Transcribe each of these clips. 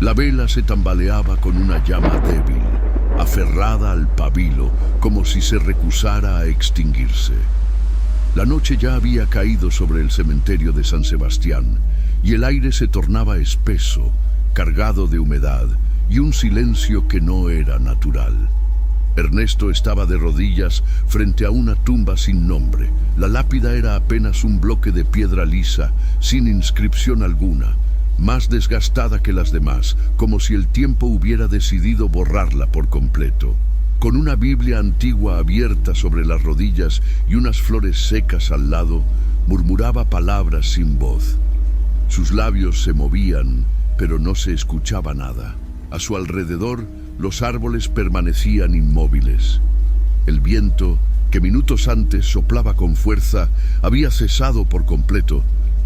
La vela se tambaleaba con una llama débil, aferrada al pabilo, como si se recusara a extinguirse. La noche ya había caído sobre el cementerio de San Sebastián, y el aire se tornaba espeso, cargado de humedad, y un silencio que no era natural. Ernesto estaba de rodillas frente a una tumba sin nombre. La lápida era apenas un bloque de piedra lisa, sin inscripción alguna, más desgastada que las demás, como si el tiempo hubiera decidido borrarla por completo. Con una Biblia antigua abierta sobre las rodillas y unas flores secas al lado, murmuraba palabras sin voz. Sus labios se movían, pero no se escuchaba nada. A su alrededor, los árboles permanecían inmóviles. El viento, que minutos antes soplaba con fuerza, había cesado por completo.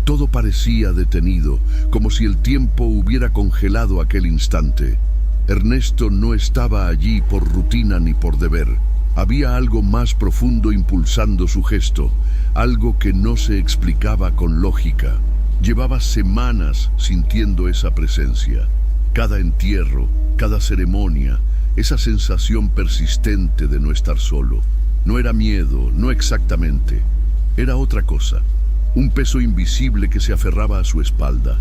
Todo parecía detenido, como si el tiempo hubiera congelado aquel instante. Ernesto no estaba allí por rutina ni por deber. Había algo más profundo impulsando su gesto, algo que no se explicaba con lógica. Llevaba semanas sintiendo esa presencia. Cada entierro, cada ceremonia, esa sensación persistente de no estar solo. No era miedo, no exactamente. Era otra cosa. Un peso invisible que se aferraba a su espalda.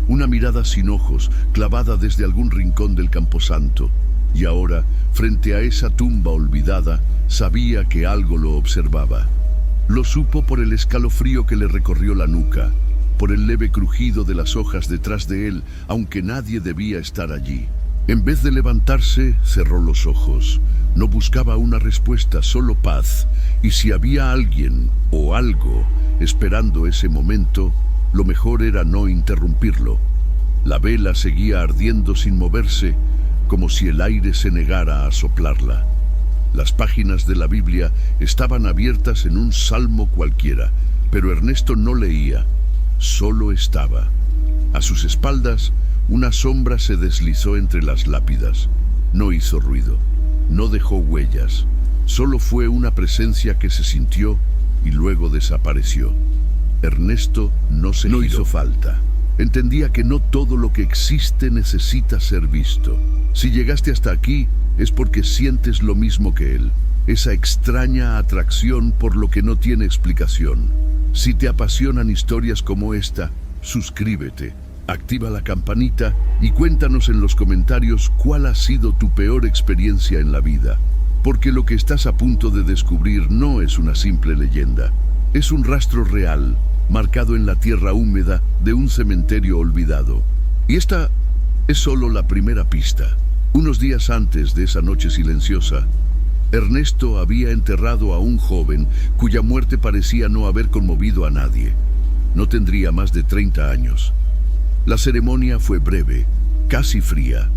Una mirada sin ojos, clavada desde algún rincón del camposanto. Y ahora, frente a esa tumba olvidada, sabía que algo lo observaba. Lo supo por el escalofrío que le recorrió la nuca, por el leve crujido de las hojas detrás de él, aunque nadie debía estar allí. En vez de levantarse, cerró los ojos. No buscaba una respuesta, solo paz. Y si había alguien o algo esperando ese momento, lo mejor era no interrumpirlo. La vela seguía ardiendo sin moverse, como si el aire se negara a soplarla. Las páginas de la Biblia estaban abiertas en un salmo cualquiera, pero Ernesto no leía, solo estaba. A sus espaldas, una sombra se deslizó entre las lápidas. No hizo ruido, no dejó huellas, solo fue una presencia que se sintió y luego desapareció. Ernesto no hizo falta. Entendía que no todo lo que existe necesita ser visto. Si llegaste hasta aquí, es porque sientes lo mismo que él, esa extraña atracción por lo que no tiene explicación. Si te apasionan historias como esta, suscríbete, activa la campanita y cuéntanos en los comentarios cuál ha sido tu peor experiencia en la vida. Porque lo que estás a punto de descubrir no es una simple leyenda, es un rastro real, marcado en la tierra húmeda de un cementerio olvidado. Y esta es solo la primera pista. Unos días antes de esa noche silenciosa, Ernesto había enterrado a un joven cuya muerte parecía no haber conmovido a nadie. No tendría más de 30 años. La ceremonia fue breve, casi fría.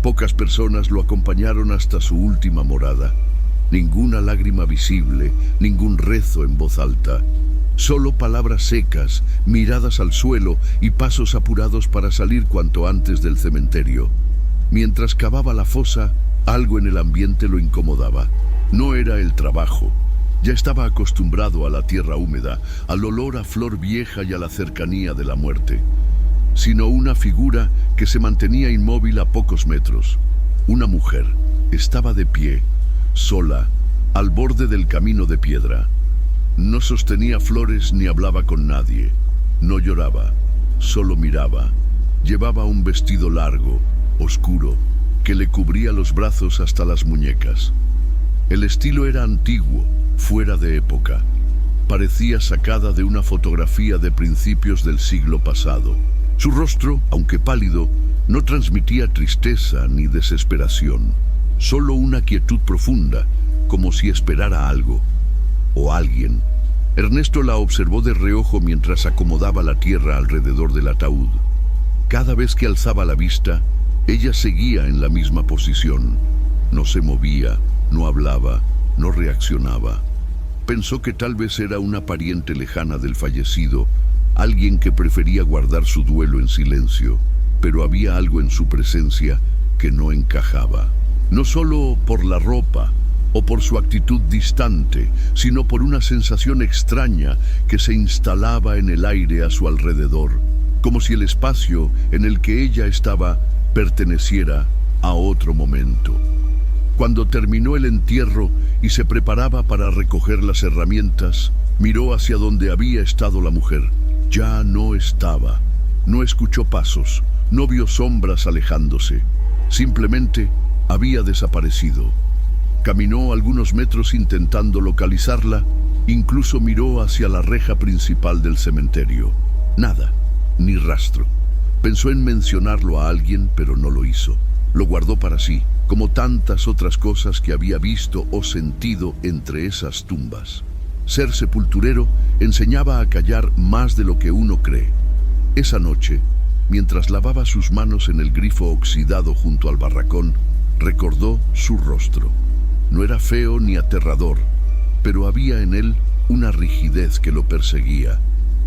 Pocas personas lo acompañaron hasta su última morada. Ninguna lágrima visible, ningún rezo en voz alta. Solo palabras secas, miradas al suelo y pasos apurados para salir cuanto antes del cementerio. Mientras cavaba la fosa, algo en el ambiente lo incomodaba. No era el trabajo. Ya estaba acostumbrado a la tierra húmeda, al olor a flor vieja y a la cercanía de la muerte. Sino una figura que se mantenía inmóvil a pocos metros. Una mujer. Estaba de pie, sola, al borde del camino de piedra. No sostenía flores ni hablaba con nadie. No lloraba, solo miraba. Llevaba un vestido largo, oscuro, que le cubría los brazos hasta las muñecas. El estilo era antiguo, fuera de época. Parecía sacada de una fotografía de principios del siglo pasado. Su rostro, aunque pálido, no transmitía tristeza ni desesperación, solo una quietud profunda, como si esperara algo o alguien. Ernesto la observó de reojo mientras acomodaba la tierra alrededor del ataúd. Cada vez que alzaba la vista, ella seguía en la misma posición. No se movía, no hablaba, no reaccionaba. Pensó que tal vez era una pariente lejana del fallecido, alguien que prefería guardar su duelo en silencio, pero había algo en su presencia que no encajaba. No solo por la ropa o por su actitud distante, sino por una sensación extraña que se instalaba en el aire a su alrededor, como si el espacio en el que ella estaba perteneciera a otro momento. Cuando terminó el entierro y se preparaba para recoger las herramientas, miró hacia donde había estado la mujer. Ya no estaba. No escuchó pasos, no vio sombras alejándose. Simplemente había desaparecido. Caminó algunos metros intentando localizarla, incluso miró hacia la reja principal del cementerio. Nada, ni rastro. Pensó en mencionarlo a alguien, pero no lo hizo. Lo guardó para sí, como tantas otras cosas que había visto o sentido entre esas tumbas. Ser sepulturero enseñaba a callar más de lo que uno cree. Esa noche, mientras lavaba sus manos en el grifo oxidado junto al barracón, recordó su rostro. No era feo ni aterrador, pero había en él una rigidez que lo perseguía,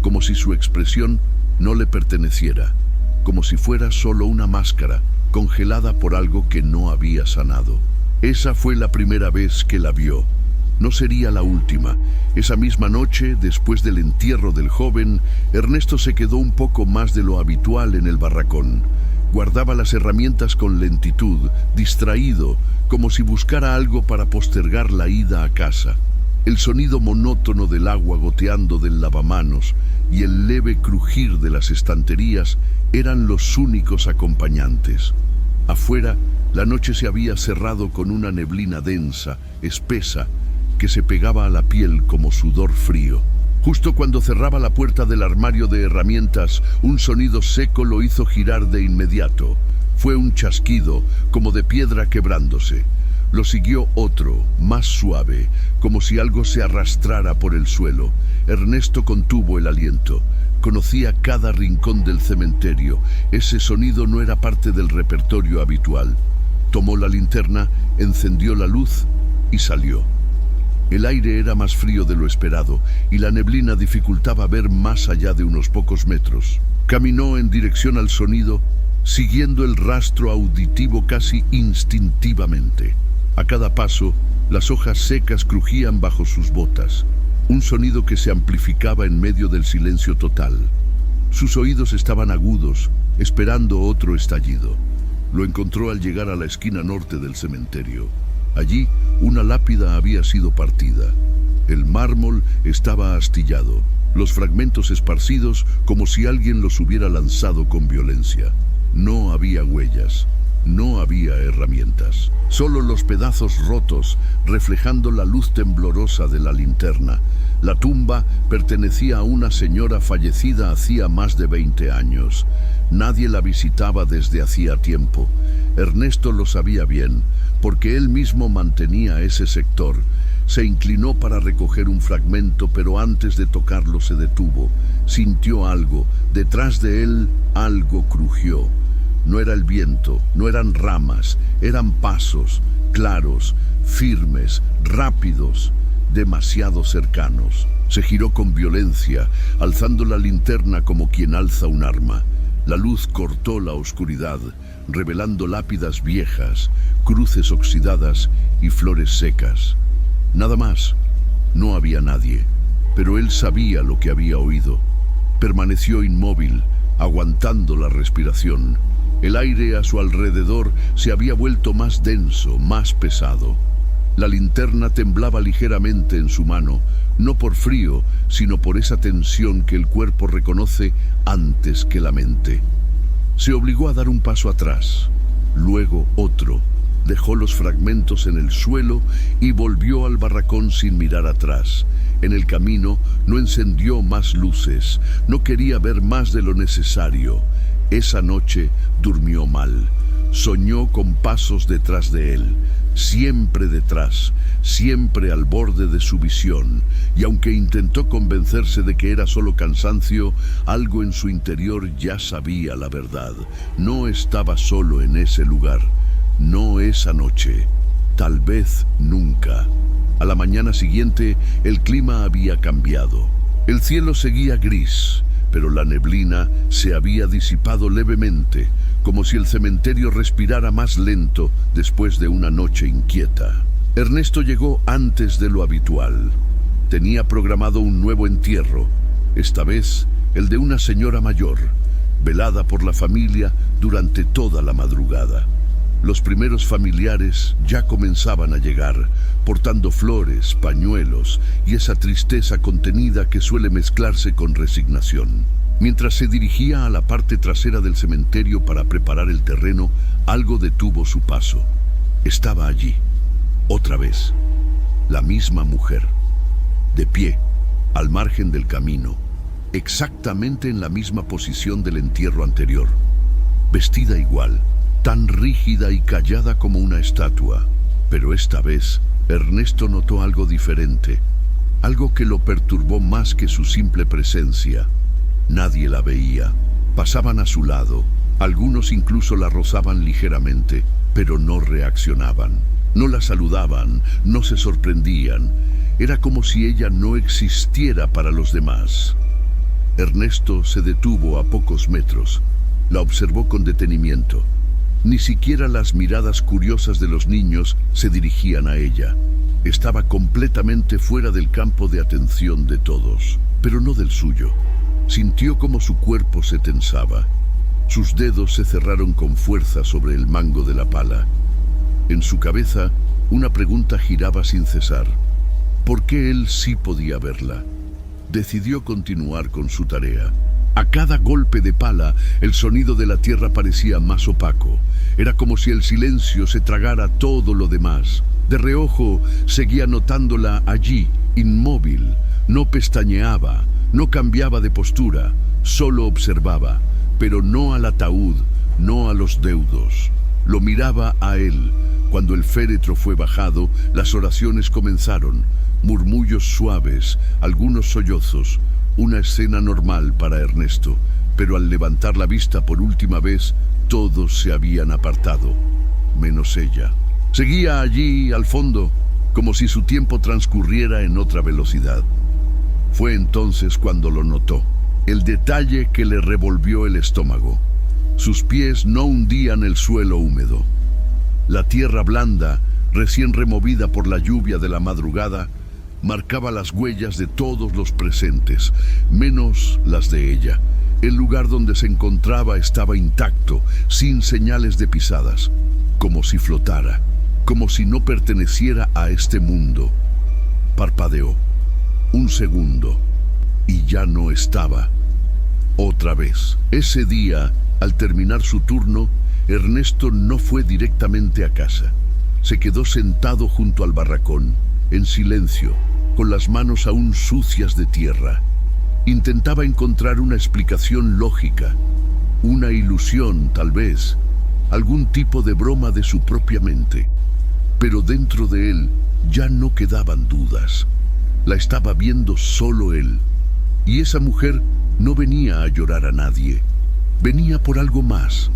como si su expresión no le perteneciera, como si fuera solo una máscara congelada por algo que no había sanado. Esa fue la primera vez que la vio. No sería la última. Esa misma noche, después del entierro del joven, Ernesto se quedó un poco más de lo habitual en el barracón. Guardaba las herramientas con lentitud, distraído, como si buscara algo para postergar la ida a casa. El sonido monótono del agua goteando del lavamanos y el leve crujir de las estanterías eran los únicos acompañantes. Afuera, la noche se había cerrado con una neblina densa, espesa, que se pegaba a la piel como sudor frío. Justo cuando cerraba la puerta del armario de herramientas, un sonido seco lo hizo girar de inmediato. Fue un chasquido, como de piedra quebrándose. Lo siguió otro, más suave, como si algo se arrastrara por el suelo. Ernesto contuvo el aliento. Conocía cada rincón del cementerio. Ese sonido no era parte del repertorio habitual. Tomó la linterna, encendió la luz y salió. El aire era más frío de lo esperado y la neblina dificultaba ver más allá de unos pocos metros. Caminó en dirección al sonido, siguiendo el rastro auditivo casi instintivamente. A cada paso, las hojas secas crujían bajo sus botas, un sonido que se amplificaba en medio del silencio total. Sus oídos estaban agudos, esperando otro estallido. Lo encontró al llegar a la esquina norte del cementerio. Allí, una lápida había sido partida. El mármol estaba astillado, los fragmentos esparcidos como si alguien los hubiera lanzado con violencia. No había huellas, no había herramientas, solo los pedazos rotos reflejando la luz temblorosa de la linterna. La tumba pertenecía a una señora fallecida hacía más de 20 años. Nadie la visitaba desde hacía tiempo. Ernesto lo sabía bien, porque él mismo mantenía ese sector. Se inclinó para recoger un fragmento, pero antes de tocarlo se detuvo. Sintió algo. Detrás de él, algo crujió. No era el viento, no eran ramas, eran pasos, claros, firmes, rápidos, demasiado cercanos. Se giró con violencia, alzando la linterna como quien alza un arma. La luz cortó la oscuridad, revelando lápidas viejas, cruces oxidadas y flores secas. Nada más. No había nadie, pero él sabía lo que había oído. Permaneció inmóvil, aguantando la respiración. El aire a su alrededor se había vuelto más denso, más pesado. La linterna temblaba ligeramente en su mano, no por frío, sino por esa tensión que el cuerpo reconoce antes que la mente. Se obligó a dar un paso atrás, luego otro. Dejó los fragmentos en el suelo y volvió al barracón sin mirar atrás. En el camino no encendió más luces, no quería ver más de lo necesario. Esa noche durmió mal. Soñó con pasos detrás de él, siempre detrás, siempre al borde de su visión, y aunque intentó convencerse de que era solo cansancio, algo en su interior ya sabía la verdad. No estaba solo en ese lugar, no esa noche, tal vez nunca. A la mañana siguiente, el clima había cambiado. El cielo seguía gris, pero la neblina se había disipado levemente, como si el cementerio respirara más lento después de una noche inquieta. Ernesto llegó antes de lo habitual. Tenía programado un nuevo entierro, esta vez el de una señora mayor. velada por la familia durante toda la madrugada. Los primeros familiares ya comenzaban a llegar, portando flores, pañuelos y esa tristeza contenida que suele mezclarse con resignación. Mientras se dirigía a la parte trasera del cementerio para preparar el terreno, algo detuvo su paso. Estaba allí, otra vez, la misma mujer, de pie, al margen del camino, exactamente en la misma posición del entierro anterior, vestida igual, tan rígida y callada como una estatua. Pero esta vez, Ernesto notó algo diferente, algo que lo perturbó más que su simple presencia. Nadie la veía. Pasaban a su lado, algunos incluso la rozaban ligeramente, pero no reaccionaban. No la saludaban, no se sorprendían. Era como si ella no existiera para los demás. Ernesto se detuvo a pocos metros. La observó con detenimiento. Ni siquiera las miradas curiosas de los niños se dirigían a ella. Estaba completamente fuera del campo de atención de todos, pero no del suyo. Sintió como su cuerpo se tensaba. Sus dedos se cerraron con fuerza sobre el mango de la pala. En su cabeza, una pregunta giraba sin cesar. ¿Por qué él sí podía verla? Decidió continuar con su tarea. A cada golpe de pala, el sonido de la tierra parecía más opaco. Era como si el silencio se tragara todo lo demás. De reojo, seguía notándola allí, inmóvil. No pestañeaba, no cambiaba de postura, solo observaba, pero no al ataúd, no a los deudos. Lo miraba a él. Cuando el féretro fue bajado, las oraciones comenzaron. Murmullos suaves, algunos sollozos, una escena normal para Ernesto, pero al levantar la vista por última vez, todos se habían apartado, menos ella. Seguía allí, al fondo, como si su tiempo transcurriera en otra velocidad. Fue entonces cuando lo notó, el detalle que le revolvió el estómago. Sus pies no hundían el suelo húmedo. La tierra blanda, recién removida por la lluvia de la madrugada, marcaba las huellas de todos los presentes, menos las de ella. El lugar donde se encontraba estaba intacto, sin señales de pisadas, como si flotara, como si no perteneciera a este mundo. Parpadeó. Un segundo, y ya no estaba. Otra vez. Ese día, al terminar su turno, Ernesto no fue directamente a casa. Se quedó sentado junto al barracón, en silencio, con las manos aún sucias de tierra. Intentaba encontrar una explicación lógica, una ilusión tal vez, algún tipo de broma de su propia mente. Pero dentro de él ya no quedaban dudas. La estaba viendo solo él. Y esa mujer no venía a llorar a nadie. Venía por algo más,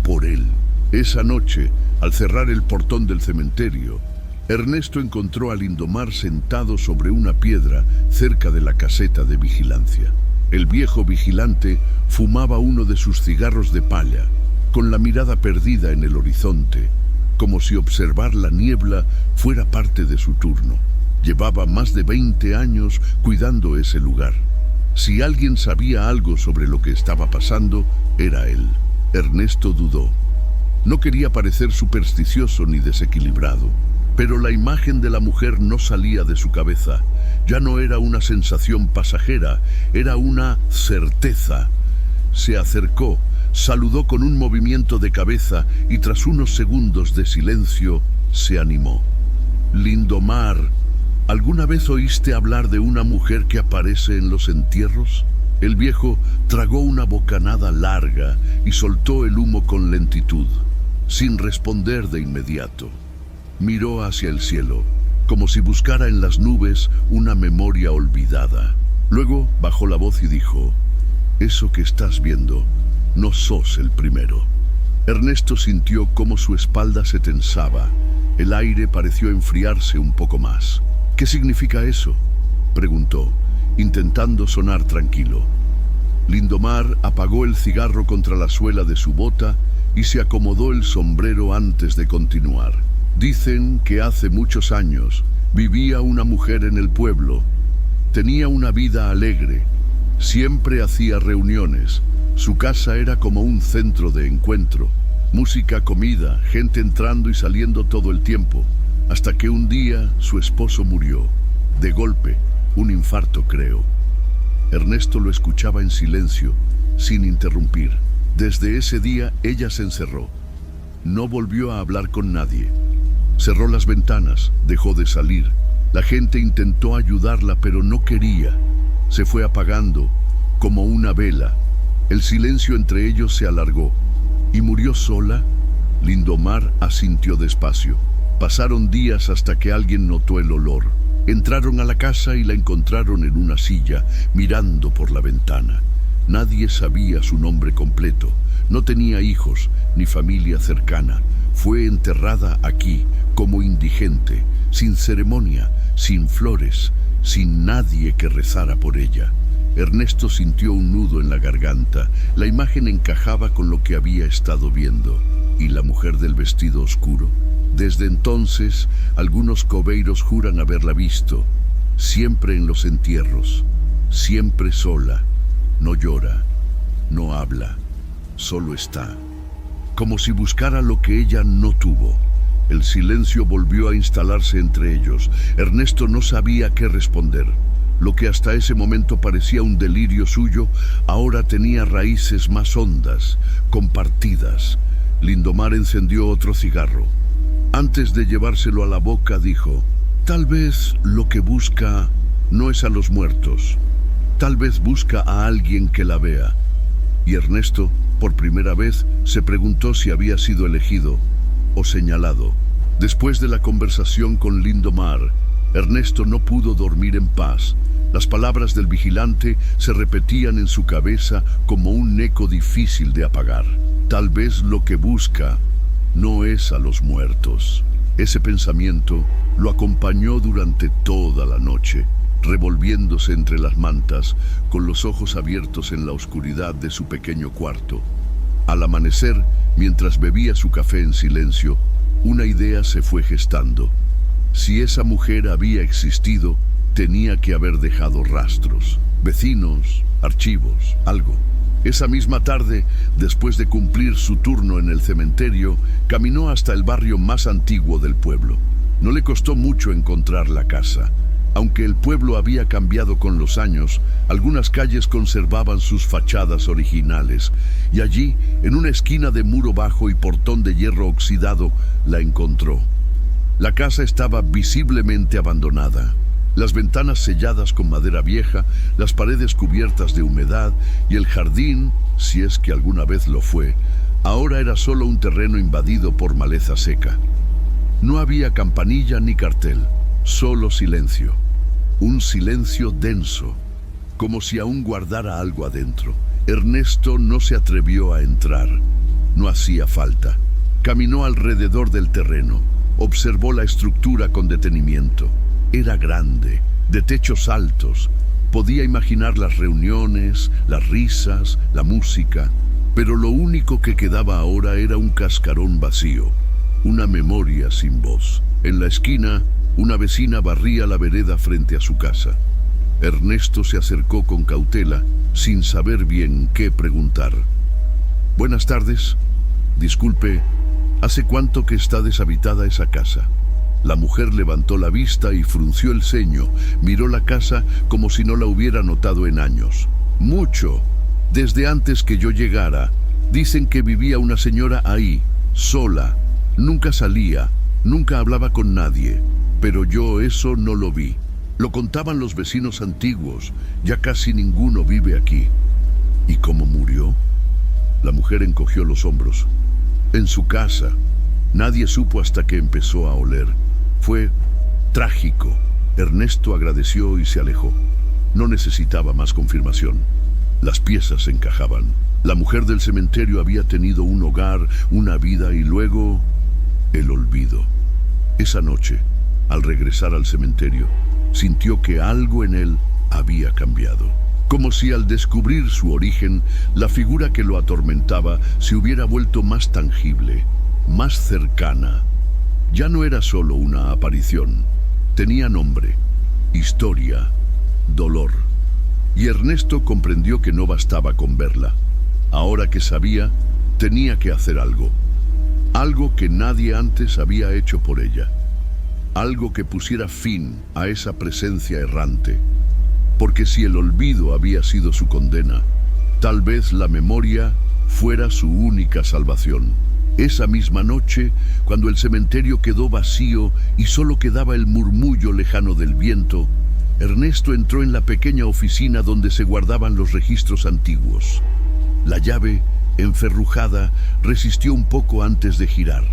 por él. Esa noche, al cerrar el portón del cementerio, Ernesto encontró a Lindomar sentado sobre una piedra cerca de la caseta de vigilancia. El viejo vigilante fumaba uno de sus cigarros de palla, con la mirada perdida en el horizonte, como si observar la niebla fuera parte de su turno. Llevaba más de 20 años cuidando ese lugar. Si alguien sabía algo sobre lo que estaba pasando, era él. Ernesto dudó. No quería parecer supersticioso ni desequilibrado, pero la imagen de la mujer no salía de su cabeza. Ya no era una sensación pasajera, era una certeza. Se acercó, saludó con un movimiento de cabeza y tras unos segundos de silencio, se animó. Lindomar, ¿alguna vez oíste hablar de una mujer que aparece en los entierros? El viejo tragó una bocanada larga y soltó el humo con lentitud, sin responder de inmediato. Miró hacia el cielo, como si buscara en las nubes una memoria olvidada. Luego bajó la voz y dijo: «Eso que estás viendo, no sos el primero». Ernesto sintió cómo su espalda se tensaba. El aire pareció enfriarse un poco más. «¿Qué significa eso?», preguntó, intentando sonar tranquilo. Lindomar apagó el cigarro contra la suela de su bota y se acomodó el sombrero antes de continuar. «Dicen que hace muchos años vivía una mujer en el pueblo. Tenía una vida alegre, siempre hacía reuniones, Su casa era como un centro de encuentro. Música, comida, gente entrando y saliendo todo el tiempo, hasta que un día su esposo murió. De golpe, un infarto, creo. Ernesto lo escuchaba en silencio, sin interrumpir. Desde ese día ella se encerró. No volvió a hablar con nadie. Cerró las ventanas, dejó de salir. La gente intentó ayudarla, pero no quería. Se fue apagando, como una vela. El silencio entre ellos se alargó. ¿Y murió sola? Lindomar asintió despacio. Pasaron días hasta que alguien notó el olor. Entraron a la casa y la encontraron en una silla, mirando por la ventana. Nadie sabía su nombre completo. No tenía hijos, ni familia cercana. Fue enterrada aquí, como indigente, sin ceremonia, sin flores, sin nadie que rezara por ella. Ernesto sintió un nudo en la garganta. La imagen encajaba con lo que había estado viendo. ¿Y la mujer del vestido oscuro? Desde entonces, algunos coveiros juran haberla visto. Siempre en los entierros. Siempre sola. No llora. No habla. Solo está. Como si buscara lo que ella no tuvo. El silencio volvió a instalarse entre ellos. Ernesto no sabía qué responder. Lo que hasta ese momento parecía un delirio suyo, ahora tenía raíces más hondas, compartidas. Lindomar encendió otro cigarro. Antes de llevárselo a la boca, dijo: tal vez lo que busca no es a los muertos. Tal vez busca a alguien que la vea. Y Ernesto, por primera vez, se preguntó si había sido elegido o señalado. Después de la conversación con Lindomar, Ernesto no pudo dormir en paz. Las palabras del vigilante se repetían en su cabeza como un eco difícil de apagar. Tal vez lo que busca no es a los muertos. Ese pensamiento lo acompañó durante toda la noche, revolviéndose entre las mantas, con los ojos abiertos en la oscuridad de su pequeño cuarto. Al amanecer, mientras bebía su café en silencio, una idea se fue gestando. Si esa mujer había existido, tenía que haber dejado rastros, vecinos, archivos, algo. Esa misma tarde, después de cumplir su turno en el cementerio, caminó hasta el barrio más antiguo del pueblo. No le costó mucho encontrar la casa. Aunque el pueblo había cambiado con los años, algunas calles conservaban sus fachadas originales, y allí, en una esquina de muro bajo y portón de hierro oxidado, la encontró. La casa estaba visiblemente abandonada. Las ventanas selladas con madera vieja, las paredes cubiertas de humedad y el jardín, si es que alguna vez lo fue, ahora era solo un terreno invadido por maleza seca. No había campanilla ni cartel, solo silencio. Un silencio denso, como si aún guardara algo adentro. Ernesto no se atrevió a entrar. No hacía falta. Caminó alrededor del terreno. Observó la estructura con detenimiento. Era grande, de techos altos. Podía imaginar las reuniones, las risas, la música. Pero lo único que quedaba ahora era un cascarón vacío. Una memoria sin voz. En la esquina, una vecina barría la vereda frente a su casa. Ernesto se acercó con cautela, sin saber bien qué preguntar. Buenas tardes. Disculpe, ¿hace cuánto que está deshabitada esa casa? La mujer levantó la vista y frunció el ceño. Miró la casa como si no la hubiera notado en años. Mucho. Desde antes que yo llegara. Dicen que vivía una señora ahí, sola. Nunca salía, nunca hablaba con nadie. Pero yo eso no lo vi. Lo contaban los vecinos antiguos. Ya casi ninguno vive aquí. ¿Y cómo murió? La mujer encogió los hombros. En su casa. Nadie supo hasta que empezó a oler. Fue trágico. Ernesto agradeció y se alejó. No necesitaba más confirmación. Las piezas encajaban. La mujer del cementerio había tenido un hogar, una vida y luego el olvido. Esa noche, al regresar al cementerio, sintió que algo en él había cambiado. Como si al descubrir su origen, la figura que lo atormentaba se hubiera vuelto más tangible, más cercana. Ya no era solo una aparición. Tenía nombre, historia, dolor. Y Ernesto comprendió que no bastaba con verla. Ahora que sabía, tenía que hacer algo. Algo que nadie antes había hecho por ella. Algo que pusiera fin a esa presencia errante. Porque si el olvido había sido su condena, tal vez la memoria fuera su única salvación. Esa misma noche, cuando el cementerio quedó vacío y solo quedaba el murmullo lejano del viento, Ernesto entró en la pequeña oficina donde se guardaban los registros antiguos. La llave, enferrujada, resistió un poco antes de girar.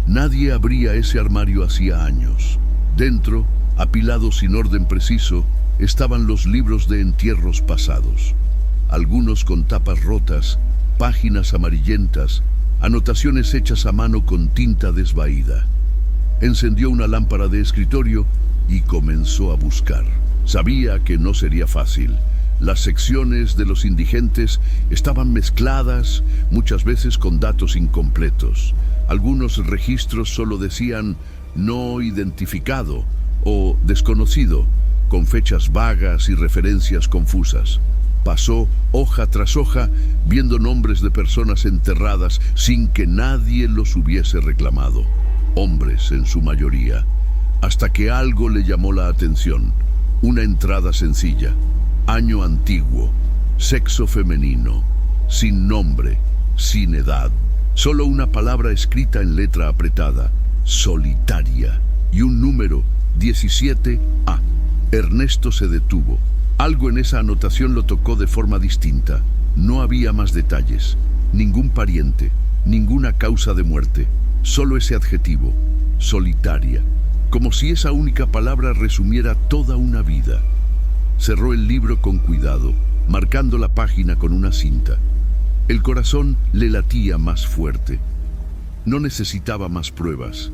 Nadie abría ese armario hacía años. Dentro, apilados sin orden preciso, estaban los libros de entierros pasados. Algunos con tapas rotas, páginas amarillentas, anotaciones hechas a mano con tinta desvaída. Encendió una lámpara de escritorio y comenzó a buscar. Sabía que no sería fácil. Las secciones de los indigentes estaban mezcladas, muchas veces con datos incompletos. Algunos registros solo decían no identificado o desconocido, con fechas vagas y referencias confusas. Pasó hoja tras hoja, viendo nombres de personas enterradas sin que nadie los hubiese reclamado. Hombres en su mayoría. Hasta que algo le llamó la atención. Una entrada sencilla. Año antiguo. Sexo femenino. Sin nombre. Sin edad. Solo una palabra escrita en letra apretada. Solitaria. Y un número. 17A. Ernesto se detuvo. Algo en esa anotación lo tocó de forma distinta. No había más detalles. Ningún pariente. Ninguna causa de muerte. Solo ese adjetivo. Solitaria. Como si esa única palabra resumiera toda una vida. Cerró el libro con cuidado, marcando la página con una cinta. El corazón le latía más fuerte. No necesitaba más pruebas.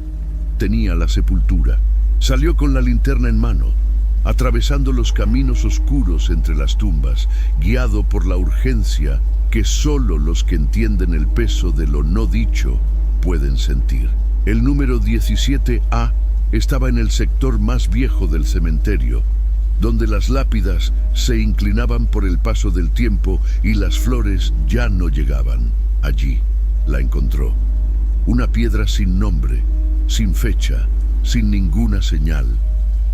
Tenía la sepultura. Salió con la linterna en mano, atravesando los caminos oscuros entre las tumbas, guiado por la urgencia que solo los que entienden el peso de lo no dicho pueden sentir. El número 17A estaba en el sector más viejo del cementerio, donde las lápidas se inclinaban por el paso del tiempo y las flores ya no llegaban. Allí la encontró. Una piedra sin nombre, sin fecha, sin ninguna señal.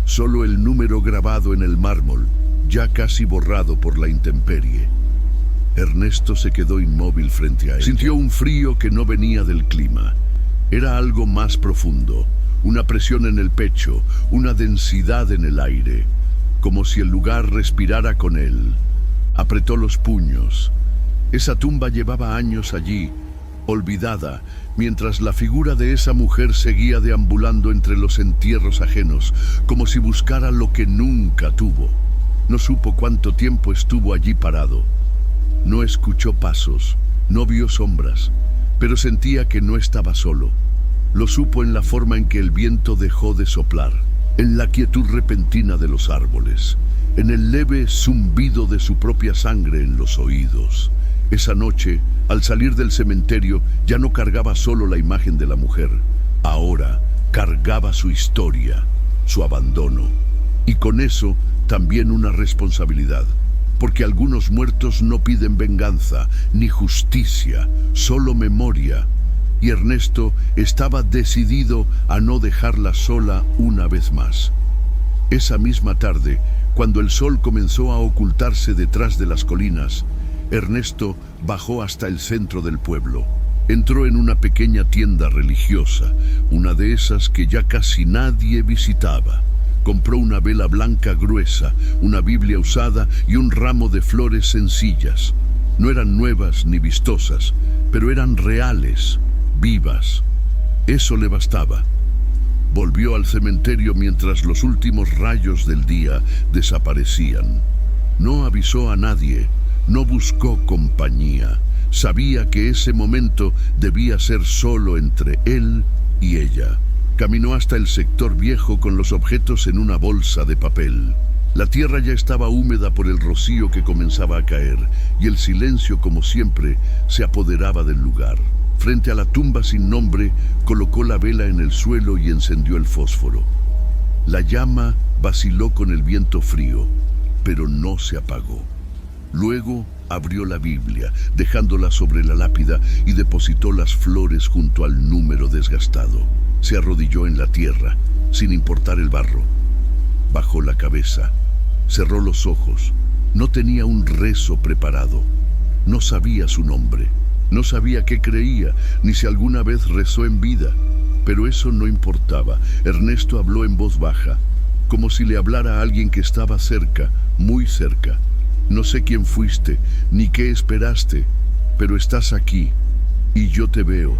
Solo el número grabado en el mármol, ya casi borrado por la intemperie. Ernesto se quedó inmóvil frente a ella. Sintió un frío que no venía del clima. Era algo más profundo, una presión en el pecho, una densidad en el aire, como si el lugar respirara con él. Apretó los puños. Esa tumba llevaba años allí, olvidada, mientras la figura de esa mujer seguía deambulando entre los entierros ajenos, como si buscara lo que nunca tuvo. No supo cuánto tiempo estuvo allí parado. No escuchó pasos, no vio sombras, pero sentía que no estaba solo. Lo supo en la forma en que el viento dejó de soplar, en la quietud repentina de los árboles, en el leve zumbido de su propia sangre en los oídos. Esa noche, al salir del cementerio, ya no cargaba solo la imagen de la mujer. Ahora cargaba su historia, su abandono. Y con eso también una responsabilidad. Porque algunos muertos no piden venganza, ni justicia, solo memoria. Y Ernesto estaba decidido a no dejarla sola una vez más. Esa misma tarde, cuando el sol comenzó a ocultarse detrás de las colinas, Ernesto bajó hasta el centro del pueblo. Entró en una pequeña tienda religiosa, una de esas que ya casi nadie visitaba. Compró una vela blanca gruesa, una Biblia usada y un ramo de flores sencillas. No eran nuevas ni vistosas, pero eran reales, vivas. Eso le bastaba. Volvió al cementerio mientras los últimos rayos del día desaparecían. No avisó a nadie. No buscó compañía. Sabía que ese momento debía ser solo entre él y ella. Caminó hasta el sector viejo con los objetos en una bolsa de papel. La tierra ya estaba húmeda por el rocío que comenzaba a caer, y el silencio, como siempre, se apoderaba del lugar. Frente a la tumba sin nombre, colocó la vela en el suelo y encendió el fósforo. La llama vaciló con el viento frío, pero no se apagó. Luego abrió la Biblia, dejándola sobre la lápida, y depositó las flores junto al número desgastado. Se arrodilló en la tierra, sin importar el barro. Bajó la cabeza, cerró los ojos. No tenía un rezo preparado. No sabía su nombre. No sabía qué creía, ni si alguna vez rezó en vida. Pero eso no importaba. Ernesto habló en voz baja, como si le hablara a alguien que estaba cerca, muy cerca. No sé quién fuiste, ni qué esperaste, pero estás aquí, y yo te veo,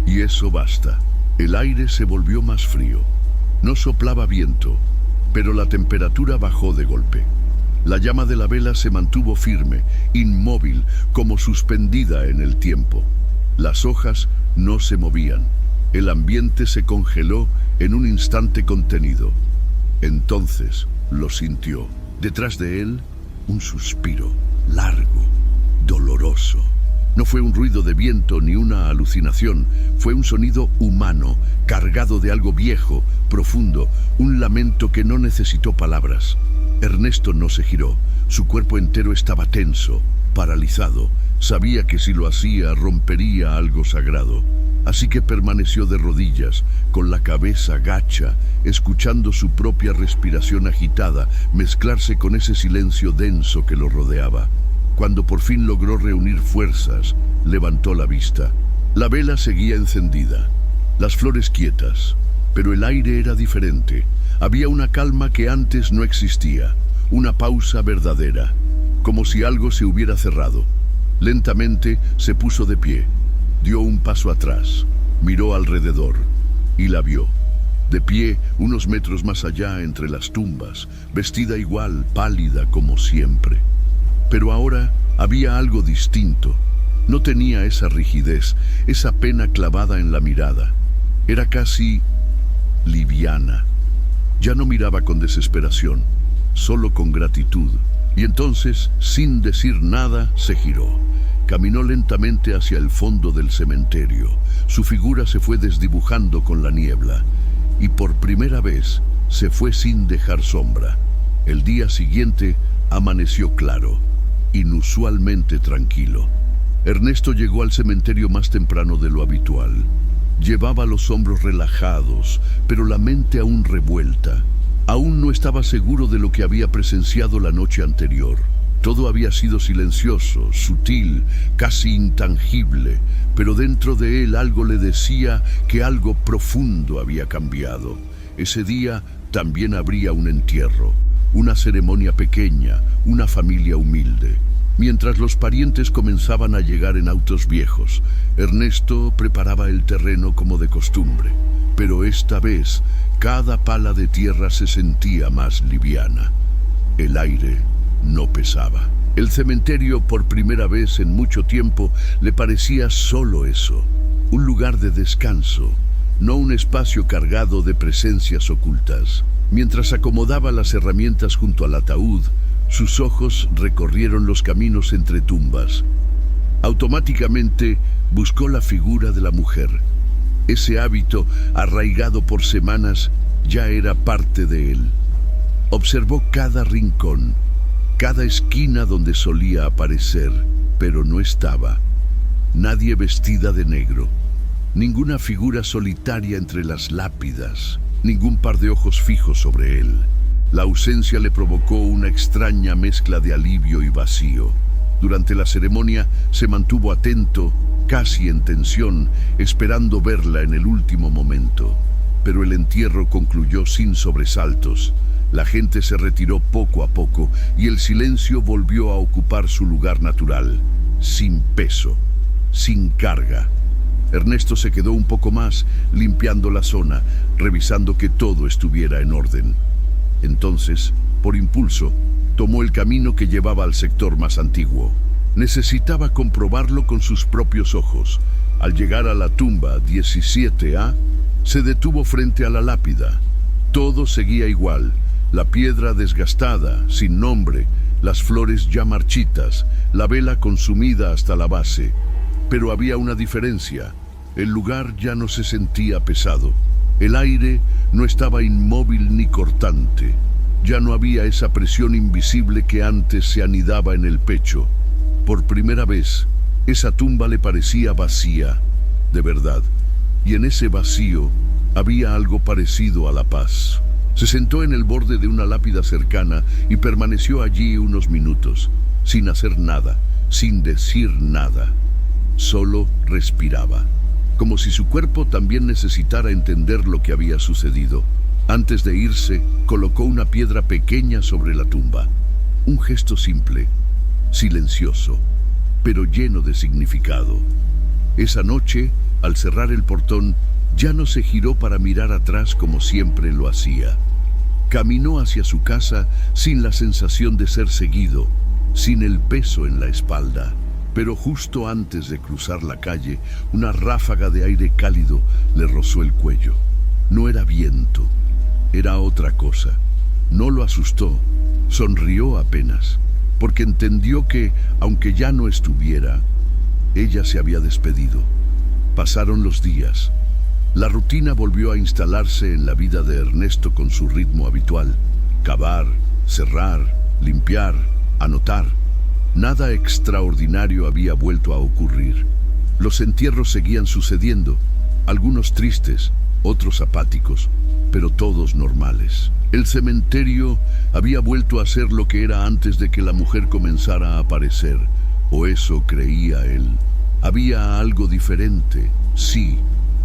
y eso basta. El aire se volvió más frío. No soplaba viento, pero la temperatura bajó de golpe. La llama de la vela se mantuvo firme, inmóvil, como suspendida en el tiempo. Las hojas no se movían. El ambiente se congeló en un instante contenido. Entonces lo sintió. Detrás de él, un suspiro, largo, doloroso. No fue un ruido de viento ni una alucinación. Fue un sonido humano, cargado de algo viejo, profundo, un lamento que no necesitó palabras. Ernesto no se giró. Su cuerpo entero estaba tenso, paralizado. Sabía que si lo hacía rompería algo sagrado. Así que permaneció de rodillas, con la cabeza gacha, escuchando su propia respiración agitada mezclarse con ese silencio denso que lo rodeaba. Cuando por fin logró reunir fuerzas, levantó la vista. La vela seguía encendida, las flores quietas, pero el aire era diferente. Había una calma que antes no existía, una pausa verdadera, como si algo se hubiera cerrado. Lentamente se puso de pie, dio un paso atrás, miró alrededor y la vio. De pie, unos metros más allá entre las tumbas, vestida igual, pálida como siempre. Pero ahora había algo distinto. No tenía esa rigidez, esa pena clavada en la mirada. Era casi liviana. Ya no miraba con desesperación, solo con gratitud. Y entonces, sin decir nada, se giró. Caminó lentamente hacia el fondo del cementerio. Su figura se fue desdibujando con la niebla. Y por primera vez se fue sin dejar sombra. El día siguiente amaneció claro, inusualmente tranquilo. Ernesto llegó al cementerio más temprano de lo habitual. Llevaba los hombros relajados, pero la mente aún revuelta. Aún no estaba seguro de lo que había presenciado la noche anterior. Todo había sido silencioso, sutil, casi intangible, pero dentro de él algo le decía que algo profundo había cambiado. Ese día también habría un entierro, una ceremonia pequeña, una familia humilde. Mientras los parientes comenzaban a llegar en autos viejos, Ernesto preparaba el terreno como de costumbre. Pero esta vez, cada pala de tierra se sentía más liviana. El aire no pesaba. El cementerio, por primera vez en mucho tiempo, le parecía solo eso, un lugar de descanso, no un espacio cargado de presencias ocultas. Mientras acomodaba las herramientas junto al ataúd, sus ojos recorrieron los caminos entre tumbas. Automáticamente buscó la figura de la mujer. Ese hábito, arraigado por semanas, ya era parte de él. Observó cada rincón, cada esquina donde solía aparecer, pero no estaba. Nadie vestida de negro, ninguna figura solitaria entre las lápidas, ningún par de ojos fijos sobre él. La ausencia le provocó una extraña mezcla de alivio y vacío. Durante la ceremonia se mantuvo atento, casi en tensión, esperando verla en el último momento. Pero el entierro concluyó sin sobresaltos. La gente se retiró poco a poco y el silencio volvió a ocupar su lugar natural, sin peso, sin carga. Ernesto se quedó un poco más, limpiando la zona, revisando que todo estuviera en orden. Entonces, por impulso, tomó el camino que llevaba al sector más antiguo. Necesitaba comprobarlo con sus propios ojos. Al llegar a la tumba 17A, se detuvo frente a la lápida. Todo seguía igual. La piedra desgastada, sin nombre, las flores ya marchitas, la vela consumida hasta la base. Pero había una diferencia. El lugar ya no se sentía pesado. El aire no estaba inmóvil ni cortante. Ya no había esa presión invisible que antes se anidaba en el pecho. Por primera vez, esa tumba le parecía vacía, de verdad, y en ese vacío había algo parecido a la paz. Se sentó en el borde de una lápida cercana y permaneció allí unos minutos, sin hacer nada, sin decir nada. Solo respiraba, como si su cuerpo también necesitara entender lo que había sucedido. Antes de irse, colocó una piedra pequeña sobre la tumba. Un gesto simple, silencioso, pero lleno de significado. Esa noche, al cerrar el portón, ya no se giró para mirar atrás como siempre lo hacía. Caminó hacia su casa sin la sensación de ser seguido, sin el peso en la espalda. Pero justo antes de cruzar la calle, una ráfaga de aire cálido le rozó el cuello. No era viento, era otra cosa. No lo asustó, sonrió apenas, porque entendió que, aunque ya no estuviera, ella se había despedido. Pasaron los días. La rutina volvió a instalarse en la vida de Ernesto con su ritmo habitual. Cavar, cerrar, limpiar, anotar. Nada extraordinario había vuelto a ocurrir. Los entierros seguían sucediendo, algunos tristes, otros apáticos, pero todos normales. El cementerio había vuelto a ser lo que era antes de que la mujer comenzara a aparecer, o eso creía él. Había algo diferente, sí,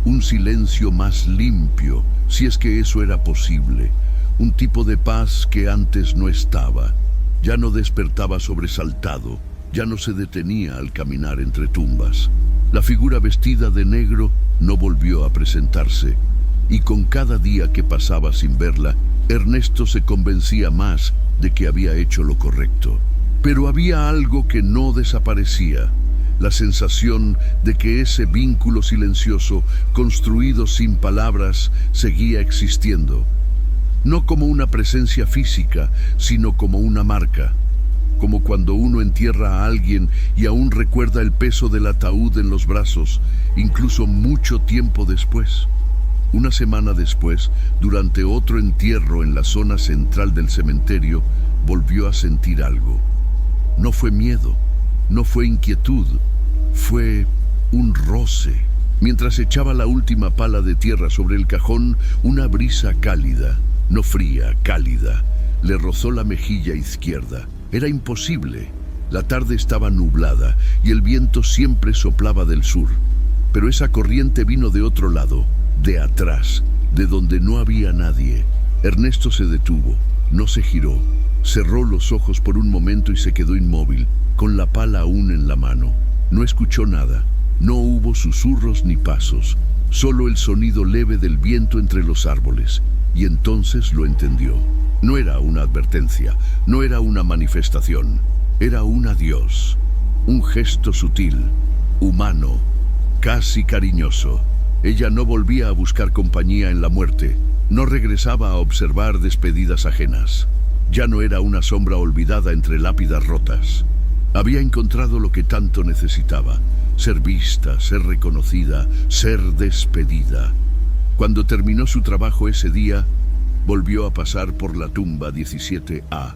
un silencio más limpio, si es que eso era posible, un tipo de paz que antes no estaba. Ya no despertaba sobresaltado, ya no se detenía al caminar entre tumbas. La figura vestida de negro no volvió a presentarse, y con cada día que pasaba sin verla, Ernesto se convencía más de que había hecho lo correcto. Pero había algo que no desaparecía, la sensación de que ese vínculo silencioso, construido sin palabras, seguía existiendo. No como una presencia física, sino como una marca. Como cuando uno entierra a alguien y aún recuerda el peso del ataúd en los brazos, incluso mucho tiempo después. Una semana después, durante otro entierro en la zona central del cementerio, volvió a sentir algo. No fue miedo, no fue inquietud, fue un roce. Mientras echaba la última pala de tierra sobre el cajón, una brisa cálida, no fría, cálida, le rozó la mejilla izquierda. Era imposible. La tarde estaba nublada y el viento siempre soplaba del sur. Pero esa corriente vino de otro lado, de atrás, de donde no había nadie. Ernesto se detuvo, no se giró, cerró los ojos por un momento y se quedó inmóvil, con la pala aún en la mano. No escuchó nada, no hubo susurros ni pasos, solo el sonido leve del viento entre los árboles, y entonces lo entendió. No era una advertencia, no era una manifestación, era un adiós, un gesto sutil, humano, casi cariñoso. Ella no volvía a buscar compañía en la muerte, no regresaba a observar despedidas ajenas. Ya no era una sombra olvidada entre lápidas rotas. Había encontrado lo que tanto necesitaba, ser vista, ser reconocida, ser despedida. Cuando terminó su trabajo ese día, volvió a pasar por la tumba 17A.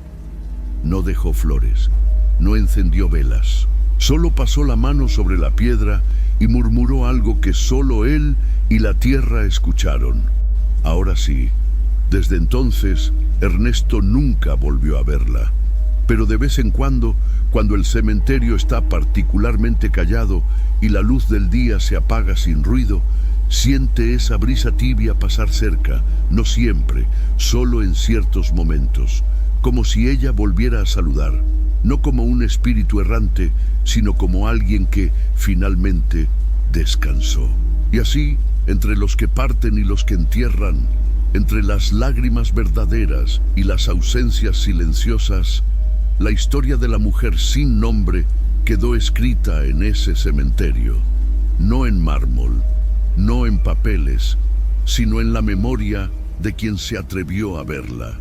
No dejó flores, no encendió velas, solo pasó la mano sobre la piedra y murmuró algo que solo él y la tierra escucharon. Ahora sí, desde entonces, Ernesto nunca volvió a verla. Pero de vez en cuando el cementerio está particularmente callado y la luz del día se apaga sin ruido, siente esa brisa tibia pasar cerca, no siempre, solo en ciertos momentos, como si ella volviera a saludar, no como un espíritu errante, sino como alguien que finalmente descansó. Y así, entre los que parten y los que entierran, entre las lágrimas verdaderas y las ausencias silenciosas, la historia de la mujer sin nombre quedó escrita en ese cementerio, no en mármol, no en papeles, sino en la memoria de quien se atrevió a verla.